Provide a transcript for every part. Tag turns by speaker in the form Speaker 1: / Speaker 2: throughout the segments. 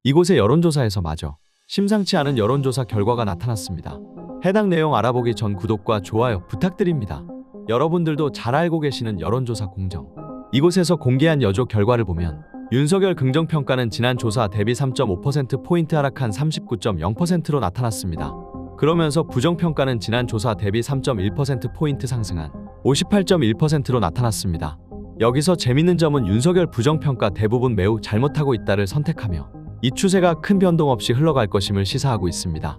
Speaker 1: 이곳의 여론조사에서 마저 심상치 않은 여론조사 결과가 나타났습니다. 해당 내용 알아보기 전 구독과 좋아요 부탁드립니다. 여러분들도 잘 알고 계시는 여론조사 공정. 이곳에서 공개한 여조 결과를 보면 윤석열 긍정평가는 지난 조사 대비 3.5%포인트 하락한 39.0%로 나타났습니다. 그러면서 부정평가는 지난 조사 대비 3.1%포인트 상승한 58.1%로 나타났습니다. 여기서 재밌는 점은 윤석열 부정평가 대부분 매우 잘못하고 있다를 선택하며 이 추세가 큰 변동 없이 흘러갈 것임을 시사하고 있습니다.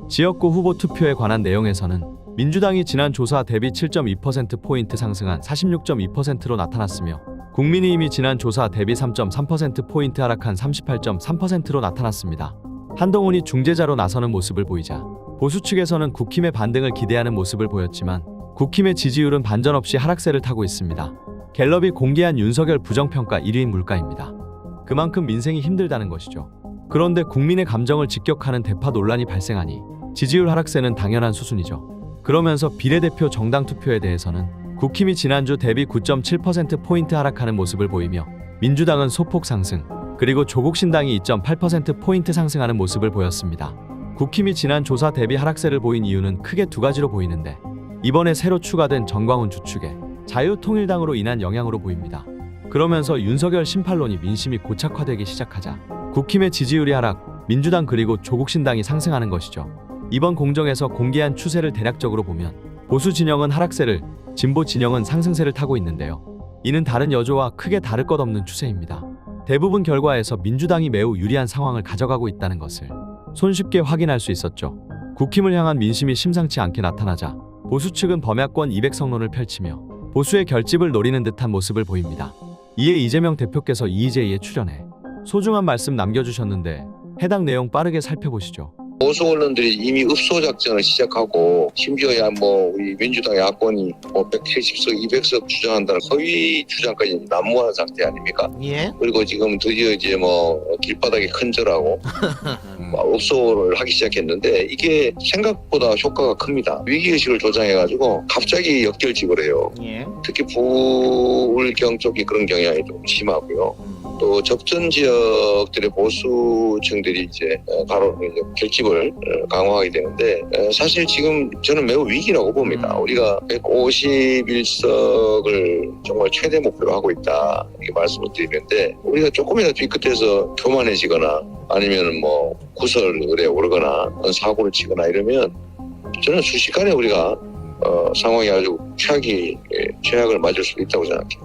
Speaker 1: 지역구 후보 투표에 관한 내용에서는 민주당이 지난 조사 대비 7.2%포인트 상승한 46.2%로 나타났으며 국민의힘이 지난 조사 대비 3.3%포인트 하락한 38.3%로 나타났습니다. 한동훈이 중재자로 나서는 모습을 보이자 보수 측에서는 국힘의 반등을 기대하는 모습을 보였지만 국힘의 지지율은 반전 없이 하락세를 타고 있습니다. 갤럽이 공개한 윤석열 부정평가 1위인 물가입니다. 그만큼 민생이 힘들다는 것이죠. 그런데 국민의 감정을 직격하는 대파 논란이 발생하니 지지율 하락세는 당연한 수순이죠. 그러면서 비례대표 정당 투표에 대해서는 국힘이 지난주 대비 9.7%포인트 하락하는 모습을 보이며 민주당은 소폭 상승, 그리고 조국신당이 2.8%포인트 상승하는 모습을 보였습니다. 국힘이 지난 조사 대비 하락세를 보인 이유는 크게 두 가지로 보이는데 이번에 새로 추가된 정광훈 주축의 자유통일당으로 인한 영향으로 보입니다. 그러면서 윤석열 심판론이 민심이 고착화되기 시작하자 국힘의 지지율이 하락, 민주당 그리고 조국신당이 상승하는 것이죠. 이번 공정에서 공개한 추세를 대략적으로 보면 보수 진영은 하락세를, 진보 진영은 상승세를 타고 있는데요. 이는 다른 여조와 크게 다를 것 없는 추세입니다. 대부분 결과에서 민주당이 매우 유리한 상황을 가져가고 있다는 것을 손쉽게 확인할 수 있었죠. 국힘을 향한 민심이 심상치 않게 나타나자 보수 측은 범야권 200성론을 펼치며 보수의 결집을 노리는 듯한 모습을 보입니다. 이에 이재명 대표께서 이의제의에 출연해 소중한 말씀 남겨주셨는데 해당 내용 빠르게 살펴보시죠.
Speaker 2: 보수 언론들이 이미 읍소 작전을 시작하고 심지어야 우리 민주당 야권이 170석, 200석 주장한다는 허위 주장까지 난무한 상태 아닙니까?
Speaker 3: 예.
Speaker 2: 그리고 지금 드디어 이제 길바닥에 큰절하고 읍소를 하기 시작했는데 이게 생각보다 효과가 큽니다. 위기의식을 조장해가지고 갑자기 역결집을 해요.
Speaker 3: 예.
Speaker 2: 특히 부울경 쪽이 그런 경향이 좀 심하고요. 또 접전 지역들의 보수층들이 이제 바로 결집을 강화하게 되는데 사실 지금 저는 매우 위기라고 봅니다. 우리가 151석을 정말 최대 목표로 하고 있다 이렇게 말씀을 드리는데 우리가 조금이라도 뒤끝에서 교만해지거나 아니면 구설에 오르거나 사고를 치거나 이러면 저는 순식간에 우리가 상황이 아주 최악을 맞을 수도 있다고 생각해요.